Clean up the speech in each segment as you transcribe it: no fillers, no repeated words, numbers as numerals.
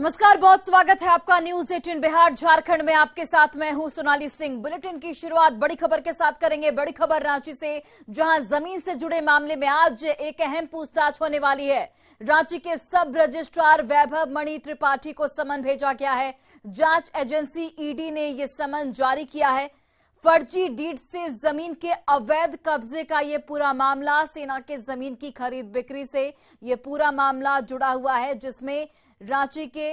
नमस्कार, बहुत स्वागत है आपका न्यूज 18 बिहार झारखंड में। आपके साथ मैं हूं सोनाली सिंह। बुलेटिन की शुरुआत बड़ी खबर के साथ करेंगे। बड़ी खबर रांची से, जहां जमीन से जुड़े मामले में आज एक अहम पूछताछ होने वाली है। रांची के सब रजिस्ट्रार वैभव मणि त्रिपाठी को समन भेजा गया है। जांच एजेंसी ईडी ने यह समन जारी किया है। फर्जी डीड से जमीन के अवैध कब्जे का ये पूरा मामला, सेना के जमीन की खरीद बिक्री से ये पूरा मामला जुड़ा हुआ है, जिसमें रांची के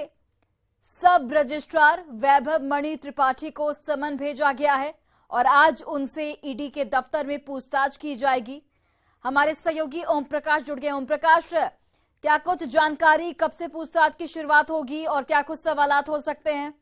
सब रजिस्ट्रार वैभव मणि त्रिपाठी को समन भेजा गया है और आज उनसे ईडी के दफ्तर में पूछताछ की जाएगी। हमारे सहयोगी ओम प्रकाश जुड़ गए। ओम प्रकाश, क्या कुछ जानकारी, कब से पूछताछ की शुरुआत होगी और क्या कुछ सवालात हो सकते हैं?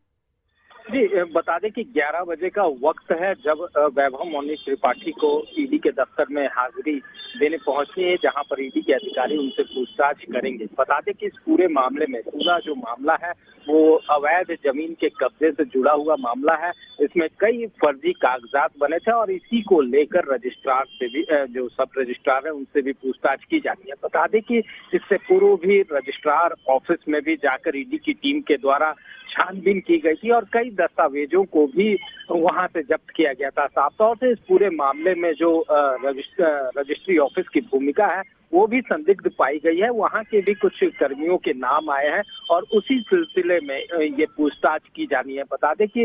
जी, बता दें कि 11 बजे का वक्त है जब वैभव मणि त्रिपाठी को ईडी के दफ्तर में हाजिरी देने पहुंचनी है, जहां पर ईडी के अधिकारी उनसे पूछताछ करेंगे। बता दें कि इस पूरे मामले में, पूरा जो मामला है वो अवैध जमीन के कब्जे से जुड़ा हुआ मामला है। इसमें कई फर्जी कागजात बने थे और इसी को लेकर रजिस्ट्रार से भी, जो सब रजिस्ट्रार है, उनसे भी पूछताछ की जाती है। बता दें कि इससे पूर्व भी रजिस्ट्रार ऑफिस में भी जाकर ईडी की टीम के द्वारा छानबीन की गई थी और कई दस्तावेजों को भी वहां से जब्त किया गया था। साफ तौर से इस पूरे मामले में जो रजिस्ट्री ऑफिस की भूमिका है वो भी संदिग्ध पाई गई है। वहां के भी कुछ कर्मियों के नाम आए हैं और उसी सिलसिले में ये पूछताछ की जानी है। बता दें कि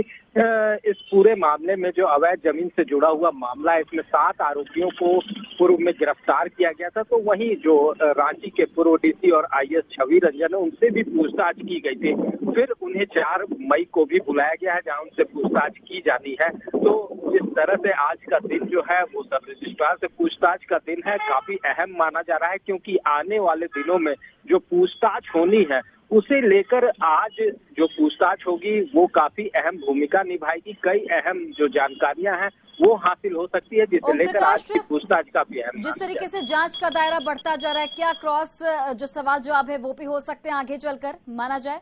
इस पूरे मामले में जो अवैध जमीन से जुड़ा हुआ मामला है, इसमें 7 आरोपियों को पूर्व में गिरफ्तार किया गया था। तो वहीं जो रांची के पूर्व डीसी और आईएएस छवि रंजन है, उनसे भी पूछताछ की गई थी। फिर उन्हें 4 मई को भी बुलाया गया है, जहां उनसे पूछताछ की जानी है। तो इस तरह से आज का दिन जो है वो सब रजिस्ट्रार से पूछताछ का दिन है। काफी अहम माना जा रहा है, क्योंकि आने वाले दिनों में जो पूछताछ होनी है उसे लेकर आज जो पूछताछ होगी वो काफी अहम भूमिका निभाएगी। कई अहम जो जानकारियां हैं वो हासिल हो सकती है, जिसे लेकर आज की पूछताछ काफी अहम। जिस तरीके से जांच का दायरा बढ़ता जा रहा है, क्या क्रॉस जो सवाल जवाब है वो भी हो सकते हैं आगे चलकर, माना जाए?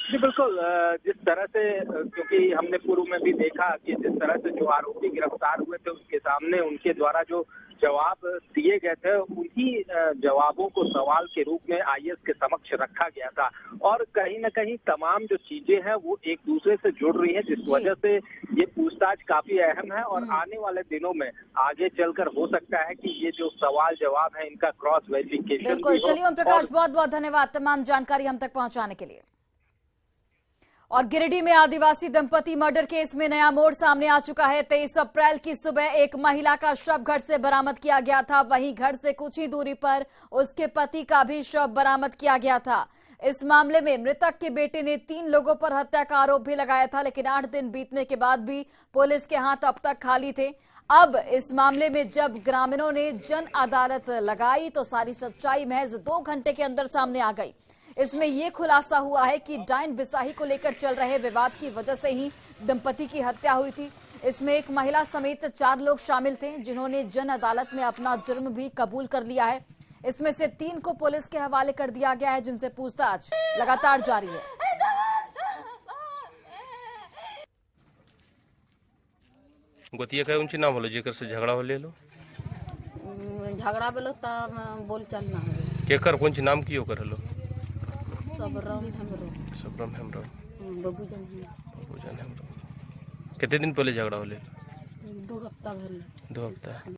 जी बिल्कुल। जिस तरह से, क्योंकि हमने पूर्व में भी देखा कि जिस तरह से जो आरोपी गिरफ्तार हुए थे उसके सामने उनके द्वारा जो जवाब दिए गए थे, उन्हीं जवाबों को सवाल के रूप में आईएएस के समक्ष रखा गया था और कहीं न कहीं तमाम जो चीजें हैं वो एक दूसरे से जुड़ रही हैं, जिस वजह से ये पूछताछ काफी अहम है। और आने वाले दिनों में आगे चलकर हो सकता है कि ये जो सवाल जवाब है इनका क्रॉस वेरिफिकेशन। बिल्कुल। चलिए ओम प्रकाश, बहुत बहुत धन्यवाद तमाम जानकारी हम तक पहुंचाने के लिए। और गिरिडीह में आदिवासी दंपति मर्डर केस में नया मोड़ सामने आ चुका है। 23 अप्रैल की सुबह एक महिला का शव घर से बरामद किया गया था। वहीं घर से कुछ ही दूरी पर उसके पति का भी शव बरामद किया गया था। इस मामले में मृतक के बेटे ने 3 लोगों पर हत्या का आरोप भी लगाया था, लेकिन 8 दिन बीतने के बाद भी पुलिस के हाथ अब तक खाली थे। अब इस मामले में जब ग्रामीणों ने जन अदालत लगाई तो सारी सच्चाई महज 2 घंटे के अंदर सामने आ गई। इसमें यह खुलासा हुआ है कि डायन बिसाही को लेकर चल रहे विवाद की वजह से ही दंपति की हत्या हुई थी। इसमें एक महिला समेत 4 लोग शामिल थे, जिन्होंने जन अदालत में अपना जुर्म भी कबूल कर लिया है। इसमें से 3 को पुलिस के हवाले कर दिया गया है, जिनसे पूछताछ लगातार जारी है। गोतिया का उनसे नाम होलो जेकर से झगड़ा हो ले लो झगड़ा बेलो त बोल चलना है केकर कौन सी नाम की ओकर हलो सबरम हमरो बाबूजान हमरो। कितने दिन पहले झगड़ा हो ले? 2 हफ्ता भर। 2 हफ्ता।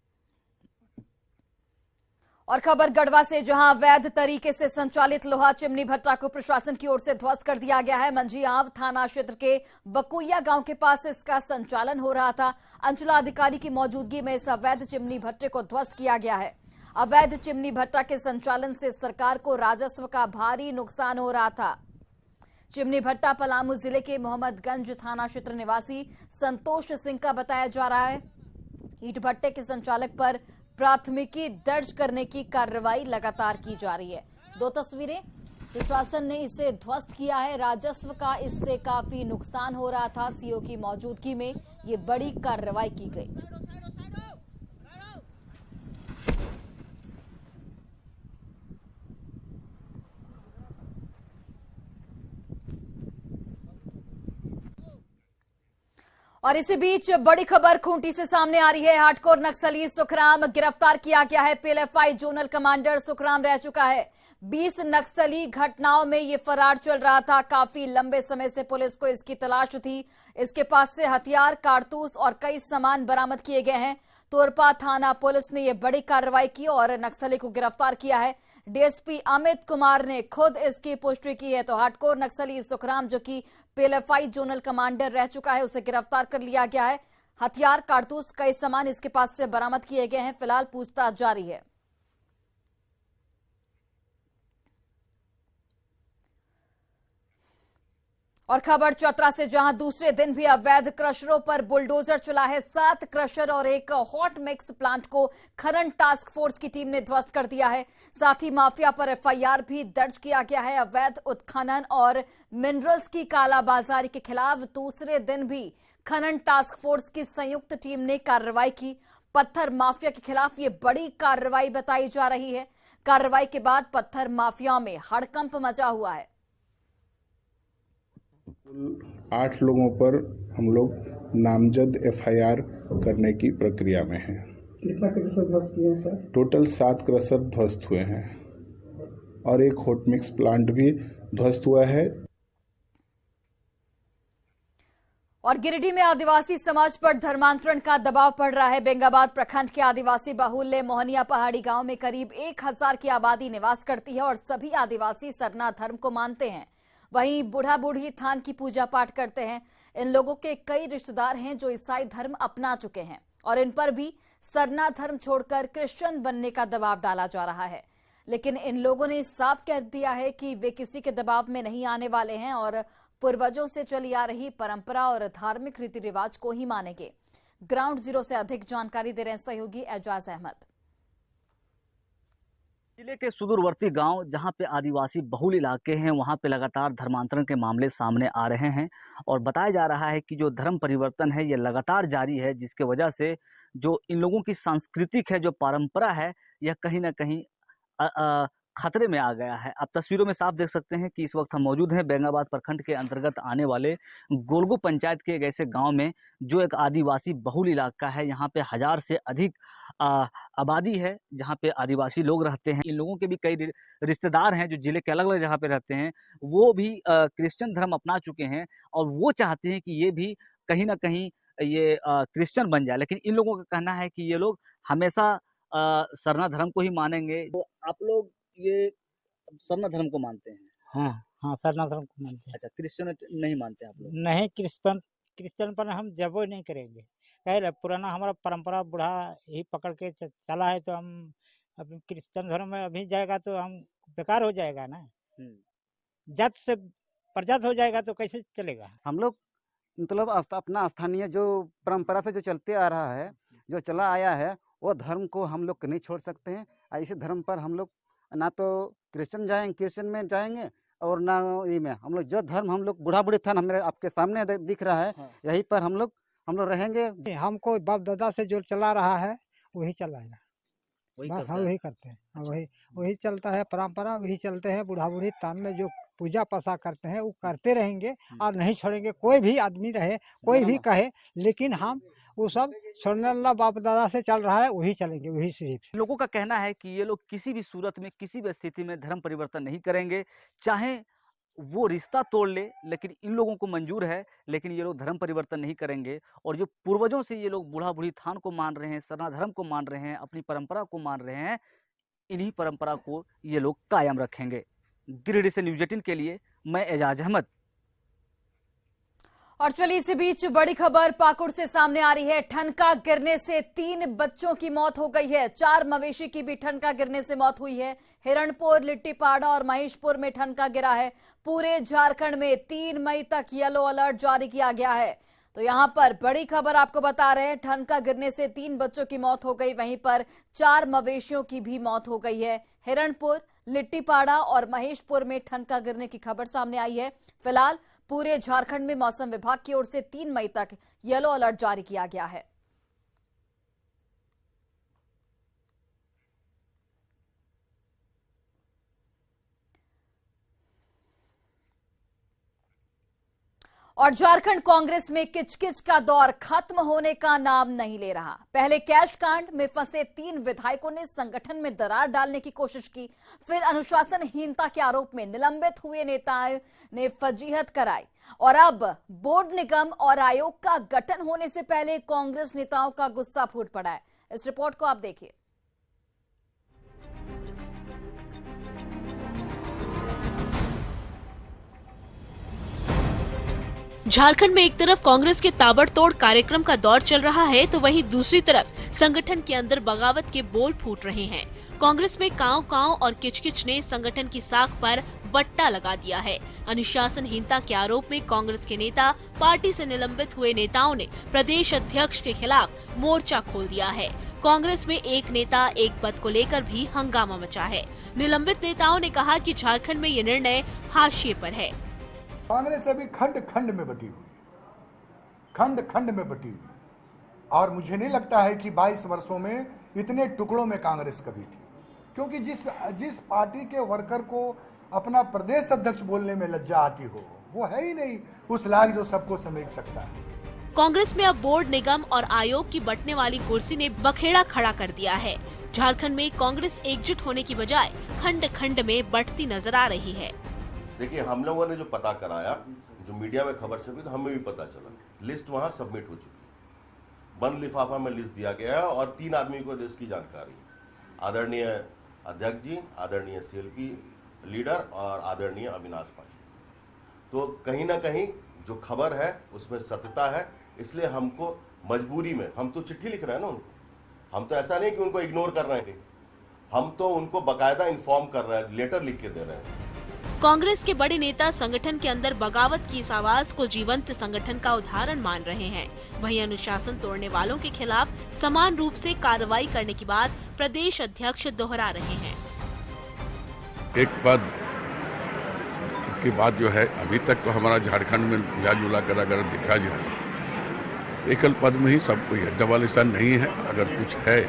और खबर गढ़वा से, जहां अवैध तरीके से संचालित लोहा चिमनी भट्टा को प्रशासन की ओर से ध्वस्त कर दिया गया है। मंझियाव थाना क्षेत्र के बकुइया गांव के पास इसका संचालन हो रहा था। अंचलाधिकारी की मौजूदगी में इस अवैध चिमनी भट्टे को ध्वस्त किया गया है। अवैध चिमनी भट्टा के संचालन से सरकार को राजस्व का भारी नुकसान हो रहा था। चिमनी भट्टा पलामू जिले के मोहम्मदगंज थाना क्षेत्र निवासी संतोष सिंह का बताया जा रहा है। ईंट भट्टे के संचालक पर प्राथमिकी दर्ज करने की कार्रवाई लगातार की जा रही है। 2 तस्वीरें, प्रशासन ने इसे ध्वस्त किया है। राजस्व का इससे काफी नुकसान हो रहा था। सीओ की मौजूदगी में ये बड़ी कार्रवाई की गई। और इसी बीच बड़ी खबर खूंटी से सामने आ रही है। हार्डकोर नक्सली सुखराम गिरफ्तार किया गया है। पीएलएफआई जोनल कमांडर सुखराम रह चुका है 20 नक्सली घटनाओं में ये फरार चल रहा था। काफी लंबे समय से पुलिस को इसकी तलाश थी। इसके पास से हथियार, कारतूस और कई सामान बरामद किए गए हैं। तोरपा थाना पुलिस ने ये बड़ी कार्रवाई की और नक्सली को गिरफ्तार किया है। डीएसपी अमित कुमार ने खुद इसकी पुष्टि की है। तो हार्डकोर नक्सली सुखराम, जो कि पीएलएफआई जोनल कमांडर रह चुका है, उसे गिरफ्तार कर लिया गया है। हथियार, कारतूस, कई सामान इसके पास से बरामद किए गए हैं। फिलहाल पूछताछ जारी है। और खबर चतरा से, जहां दूसरे दिन भी अवैध क्रशरों पर बुलडोजर चला है। 7 क्रशर और एक हॉट मिक्स प्लांट को खनन टास्क फोर्स की टीम ने ध्वस्त कर दिया है। साथ ही माफिया पर एफआईआर भी दर्ज किया गया है। अवैध उत्खनन और मिनरल्स की कालाबाजारी के खिलाफ दूसरे दिन भी खनन टास्क फोर्स की संयुक्त टीम ने कार्रवाई की। पत्थर माफिया के खिलाफ ये बड़ी कार्रवाई बताई जा रही है। कार्रवाई के बाद पत्थर माफिया में हड़कंप मचा हुआ है। 8 लोगों पर हम लोग नामजद एफआईआर करने की प्रक्रिया में हैं। कितना क्रशर ध्वस्त किए हैं सर? टोटल 7 क्रशर ध्वस्त हुए हैं और एक हॉट मिक्स प्लांट भी ध्वस्त हुआ है। और गिरिडीह में आदिवासी समाज पर धर्मांतरण का दबाव पड़ रहा है। बेंगाबाद प्रखंड के आदिवासी बाहुल्य मोहनिया पहाड़ी गांव में करीब 1000 की आबादी निवास करती है और सभी आदिवासी सरना धर्म को मानते हैं। वहीं बूढ़ा बूढ़ी थान की पूजा पाठ करते हैं। इन लोगों के कई रिश्तेदार हैं जो ईसाई धर्म अपना चुके हैं और इन पर भी सरना धर्म छोड़कर क्रिश्चियन बनने का दबाव डाला जा रहा है। लेकिन इन लोगों ने साफ कह दिया है कि वे किसी के दबाव में नहीं आने वाले हैं और पूर्वजों से चली आ रही परंपरा और धार्मिक रीति रिवाज को ही मानेंगे। ग्राउंड जीरो से अधिक जानकारी दे रहे हैं सहयोगी एजाज अहमद। जिले के सुदूरवर्ती गांव जहां पे आदिवासी बहुल इलाके हैं, वहां पे लगातार धर्मांतरण के मामले सामने आ रहे हैं और बताया जा रहा है कि जो धर्म परिवर्तन है ये लगातार जारी है, जिसके वजह से जो इन लोगों की सांस्कृतिक है, जो परंपरा है, यह कहीं ना कहीं खतरे में आ गया है। आप तस्वीरों में साफ देख सकते हैं कि इस वक्त हम मौजूद हैं बेंगाबाद प्रखंड के अंतर्गत आने वाले गोलगो पंचायत के एक ऐसे गांव में जो एक आदिवासी बहुल इलाका है। यहाँ पे 1000 से अधिक आबादी है, जहाँ पे आदिवासी लोग रहते हैं। इन लोगों के भी कई रिश्तेदार हैं जो जिले के अलग अलग जगह पे रहते हैं। वो भी क्रिश्चियन धर्म अपना चुके हैं और वो चाहते हैं कि ये भी कहीं ना कहीं ये क्रिश्चियन बन जाए। लेकिन इन लोगों का कहना है कि ये लोग हमेशा सरना धर्म को ही मानेंगे। तो आप लोग ये सरना धर्म को मानते हैं? हाँ हाँ, सरना धर्म को मानते हैं। अच्छा, क्रिश्चियन नहीं मानते आप लोग? नहीं, क्रिश्चियन पर हम जबो नहीं करेंगे। कह रहे पुराना हमारा परंपरा बूढ़ा ही पकड़ के चला है, तो हम अब क्रिश्चियन धर्म में अभी जाएगा तो हम बेकार हो जाएगा ना। जात से प्रजात हो जाएगा तो कैसे चलेगा। हम लोग मतलब अपना स्थानीय जो परंपरा से जो चलते आ रहा है, जो चला आया है, वो धर्म को हम लोग नहीं छोड़ सकते हैं। इसी धर्म पर हम लोग ना तो क्रिश्चियन में जाएंगे और ना ये में हम लोग जो धर्म हम लोग बूढ़ा बूढ़ी थान हमारे आपके सामने दिख रहा है, यही पर हम लोग रहेंगे। हमको बाप दादा से जो चला रहा है वही चलाएगा, वही बस करता हम है। वही करते हैं। वही चलता है, परंपरा वही चलते हैं। बूढ़ा बूढ़ी तान में जो पूजा पासा करते हैं वो करते रहेंगे और नहीं छोड़ेंगे। कोई भी आदमी रहे, कोई भी कहे, लेकिन हम वो सब छोड़ने वाला बाप दादा से चल रहा है वही चलेंगे, वही सिर्फ। लोगों का कहना है कि ये लोग किसी भी सूरत में, किसी भी स्थिति में धर्म परिवर्तन नहीं करेंगे, चाहे वो रिश्ता तोड़ ले, लेकिन इन लोगों को मंजूर है। लेकिन ये लोग धर्म परिवर्तन नहीं करेंगे और जो पूर्वजों से ये लोग बूढ़ा बूढ़ी थान को मान रहे हैं, सरना धर्म को मान रहे हैं, अपनी परंपरा को मान रहे हैं, इन्हीं परंपरा को ये लोग कायम रखेंगे। गिरिडीह से न्यूज़ 18 के लिए मैं एजाज अहमद। और चलिए इसी बीच बड़ी खबर पाकुड़ से सामने आ रही है। ठनका गिरने से 3 बच्चों की मौत हो गई है। 4 मवेशी की भी ठनका गिरने से मौत हुई है। हिरणपुर, लिट्टीपाड़ा और महेशपुर में ठनका गिरा है। पूरे झारखंड में 3 मई तक येलो अलर्ट जारी किया गया है। तो यहां पर बड़ी खबर आपको बता रहे हैं, ठनका गिरने से 3 बच्चों की मौत हो गई, वहीं पर 4 मवेशियों की भी मौत हो गई है। हिरणपुर, लिट्टीपाड़ा और महेशपुर में ठनका गिरने की खबर सामने आई है। फिलहाल पूरे झारखंड में मौसम विभाग की ओर से 3 मई तक येलो अलर्ट जारी किया गया है। और झारखंड कांग्रेस में किचकिच का दौर खत्म होने का नाम नहीं ले रहा। पहले कैश कांड में फंसे 3 विधायकों ने संगठन में दरार डालने की कोशिश की, फिर अनुशासनहीनता के आरोप में निलंबित हुए नेताओं ने फजीहत कराई और अब बोर्ड निगम और आयोग का गठन होने से पहले कांग्रेस नेताओं का गुस्सा फूट पड़ा है। इस रिपोर्ट को आप देखिए। झारखंड में एक तरफ कांग्रेस के ताबड़तोड़ कार्यक्रम का दौर चल रहा है तो वहीं दूसरी तरफ संगठन के अंदर बगावत के बोल फूट रहे हैं। कांग्रेस में कांव और किचकिच ने संगठन की साख पर बट्टा लगा दिया है। अनुशासनहीनता के आरोप में कांग्रेस के नेता, पार्टी से निलंबित हुए नेताओं ने प्रदेश अध्यक्ष के खिलाफ मोर्चा खोल दिया है। कांग्रेस में एक नेता एक पद को लेकर भी हंगामा मचा है। निलंबित नेताओं ने कहा कि झारखंड में ये निर्णय हाशिए पर है। कांग्रेस अभी खंड खंड में बटी हुई है, खंड खंड में बटी हुई, और मुझे नहीं लगता है कि 22 वर्षों में इतने टुकड़ों में कांग्रेस कभी थी, क्योंकि जिस पार्टी के वर्कर को अपना प्रदेश अध्यक्ष बोलने में लज्जा आती हो, वो है ही नहीं उस लायक जो सबको समेट सकता है। कांग्रेस में अब बोर्ड निगम और आयोग की बंटने वाली कुर्सी ने बखेड़ा खड़ा कर दिया है। झारखंड में कांग्रेस एकजुट होने की बजाय खंड खंड में बंटती नजर आ रही है। देखिए, हम लोगों ने जो पता कराया, जो मीडिया में खबर छपी, तो हमें भी पता चला, लिस्ट वहां सबमिट हो चुकी है, बंद लिफाफा में लिस्ट दिया गया है और 3 आदमी को लिस्ट की जानकारी, आदरणीय अध्यक्ष जी, आदरणीय CLP लीडर और आदरणीय अविनाश पाटिल। तो कहीं ना कहीं जो खबर है उसमें सत्यता है, इसलिए हमको मजबूरी में, हम तो चिट्ठी लिख रहे हैं ना उनको, हम तो ऐसा नहीं कि उनको इग्नोर कर रहे हैं, हम तो उनको बाकायदा इन्फॉर्म कर रहे हैं, लेटर लिख के दे रहे हैं। कांग्रेस के बड़े नेता संगठन के अंदर बगावत की इस आवाज को जीवंत संगठन का उदाहरण मान रहे हैं। वहीं अनुशासन तोड़ने वालों के खिलाफ समान रूप से कार्रवाई करने की बात प्रदेश अध्यक्ष दोहरा रहे हैं। एक पद की बात जो है, अभी तक तो हमारा झारखंड में मिला जुला कर अगर देखा जाए, एकल पद में ही सब कोई है, डबल ऐसा नहीं है। अगर कुछ है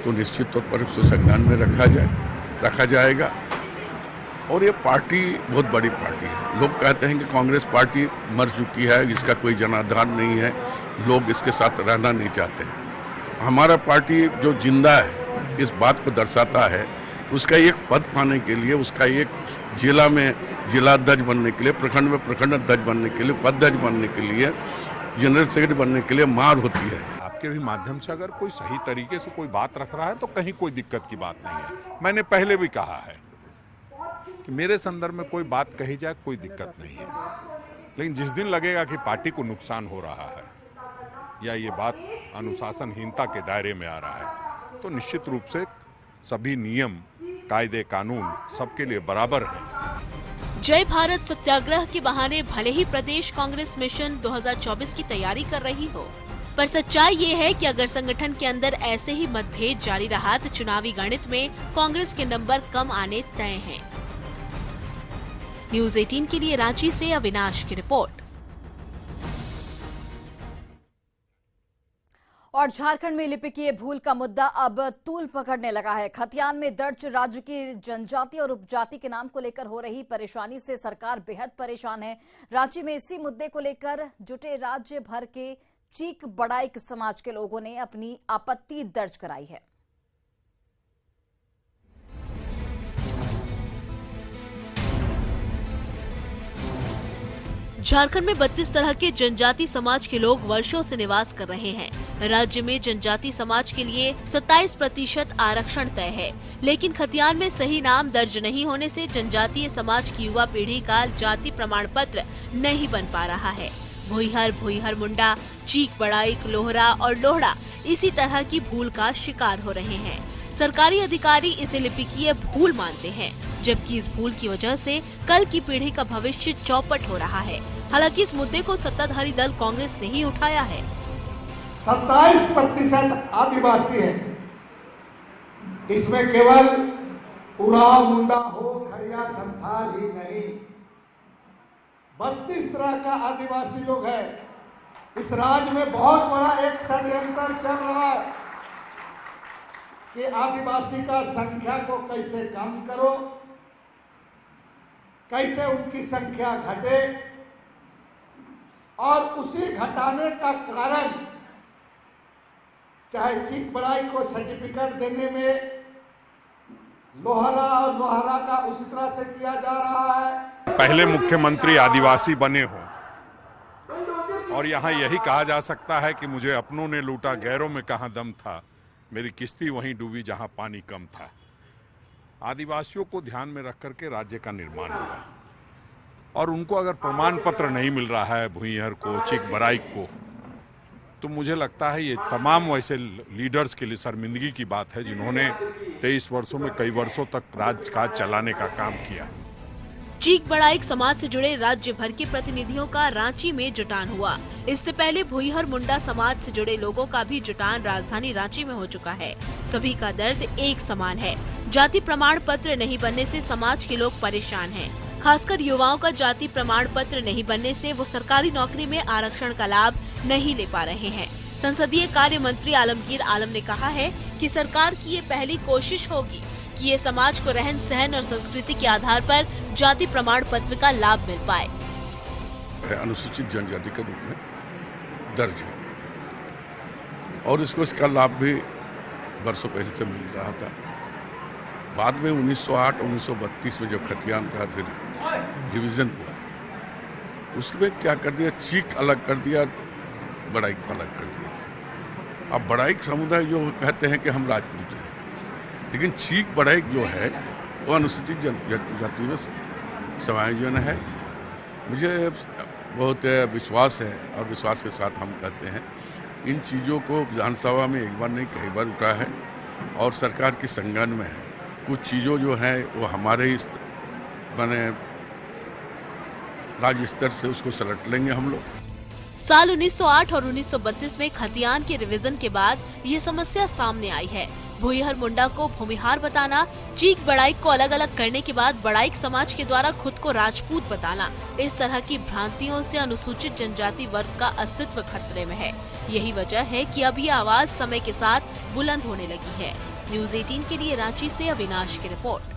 तो निश्चित तौर पर उसको संज्ञान में रखा जाएगा। और ये पार्टी बहुत बड़ी पार्टी है। लोग कहते हैं कि कांग्रेस पार्टी मर चुकी है, इसका कोई जनाधार नहीं है, लोग इसके साथ रहना नहीं चाहते। हमारा पार्टी जो जिंदा है, इस बात को दर्शाता है। उसका एक पद पाने के लिए, उसका एक जिला में जिलाध्यक्ष बनने के लिए, प्रखंड में प्रखंड अध्यक्ष बनने के लिए, पदाध्यक्ष बनने के लिए, जनरल सेक्रेटरी बनने के लिए मार होती है। आपके भी माध्यम से अगर कोई सही तरीके से कोई बात रख रहा है तो कहीं कोई दिक्कत की बात नहीं है। मैंने पहले भी कहा है कि मेरे संदर्भ में कोई बात कही जाए, कोई दिक्कत नहीं है, लेकिन जिस दिन लगेगा कि पार्टी को नुकसान हो रहा है या ये बात अनुशासनहीनता के दायरे में आ रहा है, तो निश्चित रूप से सभी नियम, कायदे, कानून सबके लिए बराबर है। जय भारत सत्याग्रह के बहाने भले ही प्रदेश कांग्रेस मिशन 2024 की तैयारी कर रही हो, पर सच्चाई ये है कि अगर संगठन के अंदर ऐसे ही मतभेद जारी रहा तो चुनावी गणित में कांग्रेस के नंबर कम आने तय हैं। न्यूज़ 18 के लिए रांची से अविनाश की रिपोर्ट। और झारखंड में लिपिकीय भूल का मुद्दा अब तूल पकड़ने लगा है। खतियान में दर्ज राज्य की जनजाति और उपजाति के नाम को लेकर हो रही परेशानी से सरकार बेहद परेशान है। रांची में इसी मुद्दे को लेकर जुटे राज्य भर के चीक बड़ाइक समाज के लोगों ने अपनी आपत्ति दर्ज कराई है। झारखंड में 32 तरह के जनजाति समाज के लोग वर्षों से निवास कर रहे हैं। राज्य में जनजाति समाज के लिए 27% आरक्षण तय है, लेकिन खतियान में सही नाम दर्ज नहीं होने से जनजातीय समाज की युवा पीढ़ी का जाति प्रमाण पत्र नहीं बन पा रहा है। भुईहर मुंडा, चीक बड़ाइक, लोहरा और लोहड़ा इसी तरह की भूल का शिकार हो रहे हैं। सरकारी अधिकारी इसे लिपिकीय भूल मानते हैं, जबकि इस भूल की वजह से कल की पीढ़ी का भविष्य चौपट हो रहा है। हालांकि इस मुद्दे को सत्ताधारी दल कांग्रेस ने ही उठाया है। 27% आदिवासी है, इसमें केवल उराव, मुंडा हो, खड़िया, संथाल ही नहीं, 32 तरह का आदिवासी लोग है। इस राज्य में बहुत बड़ा एक षड्यंत्र चल रहा है कि आदिवासी का संख्या को कैसे कम करो, कैसे उनकी संख्या घटे, और उसी घटाने का कारण चाहे चीख बड़ाई को सर्टिफिकेट देने में लोहारा और लोहारा का उसी तरह से किया जा रहा है। पहले मुख्यमंत्री आदिवासी बने हो और यहाँ यही कहा जा सकता है कि मुझे अपनों ने लूटा गैरों में कहाँ दम था, मेरी किश्ती वहीं डूबी जहाँ पानी कम था। आदिवासियों को ध्यान में रख करके राज्य का निर्माण हुआ और उनको अगर प्रमाण पत्र नहीं मिल रहा है भूंइहर को, चीख बराई को, तो मुझे लगता है ये तमाम वैसे लीडर्स के लिए शर्मिंदगी की बात है जिन्होंने 23 वर्षों में कई वर्षों तक राजकाज चलाने का काम किया। चीख बड़ाइक समाज से जुड़े राज्य भर के प्रतिनिधियों का रांची में जुटान हुआ। इससे पहले भूंइहर मुंडा समाज से जुड़े लोगों का भी जुटान राजधानी रांची में हो चुका है। सभी का दर्द एक समान है। जाति प्रमाण पत्र नहीं बनने से समाज के लोग परेशान हैं। खासकर युवाओं का जाति प्रमाण पत्र नहीं बनने से वो सरकारी नौकरी में आरक्षण का लाभ नहीं ले पा रहे हैं। संसदीय कार्य मंत्री आलमगीर आलम ने कहा है कि सरकार की ये पहली कोशिश होगी कि ये समाज को रहन सहन और संस्कृति के आधार पर जाति प्रमाण पत्र का लाभ मिल पाए। अनुसूचित जनजाति के रूप में दर्ज है और इसका लाभ भी वर्षों पहले से मिल रहा था। बाद में 1908-1932 में जब खतियान का फिर डिवीजन हुआ, उसमें क्या कर दिया, चीख अलग कर दिया, बड़ाइक को अलग कर दिया। अब बड़ाइक समुदाय जो कहते हैं कि हम राजपूत हैं, लेकिन चीख बड़ाइक जो है वो अनुसूचित जाति में समायोजन है। मुझे बहुत विश्वास है और विश्वास के साथ हम कहते हैं इन चीज़ों को विधानसभा में एक बार नहीं कई बार उठा है और सरकार की संज्ञान में है। कुछ चीज़ों जो है वो हमारे इस माने राज्य स्तर से उसको सलट लेंगे हम लोग। साल 1908 और 1932 में खतियान के रिवीजन के बाद ये समस्या सामने आई है। भूंइहर मुंडा को भूमिहार बताना, चीख बड़ाइक को अलग अलग करने के बाद बड़ाइक समाज के द्वारा खुद को राजपूत बताना, इस तरह की भ्रांतियों से अनुसूचित जनजाति वर्ग का अस्तित्व खतरे में है। यही वजह है कि अब ये आवाज समय के साथ बुलंद होने लगी है। न्यूज़ 18 के लिए रांची से अविनाश की रिपोर्ट।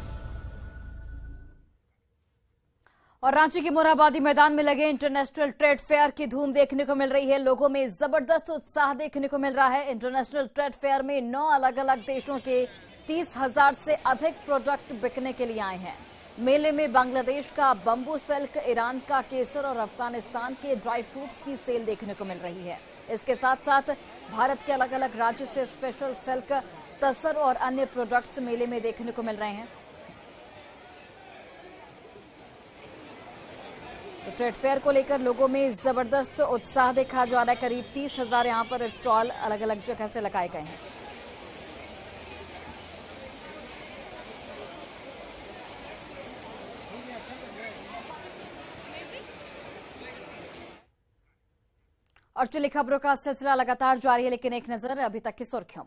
और रांची के मोरहाबादी मैदान में लगे इंटरनेशनल ट्रेड फेयर की धूम देखने को मिल रही है। लोगों में जबरदस्त उत्साह देखने को मिल रहा है। इंटरनेशनल ट्रेड फेयर में 9 अलग अलग देशों के 30,000 से अधिक प्रोडक्ट बिकने के लिए आए हैं। मेले में बांग्लादेश का बंबू सिल्क, ईरान का केसर और अफगानिस्तान के ड्राई फ्रूट्स की सेल देखने को मिल रही है। इसके साथ साथ भारत के अलग अलग राज्य से स्पेशल सिल्क, तसर और अन्य प्रोडक्ट्स मेले में देखने को मिल रहे हैं। तो ट्रेड फेयर को लेकर लोगों में जबरदस्त उत्साह देखा जा रहा है। करीब 30,000 यहाँ पर स्टॉल अलग अलग जगह से लगाए गए हैं। और चलिए खबरों का सिलसिला लगातार जारी है, लेकिन एक नजर अभी तक की सुर्खियों।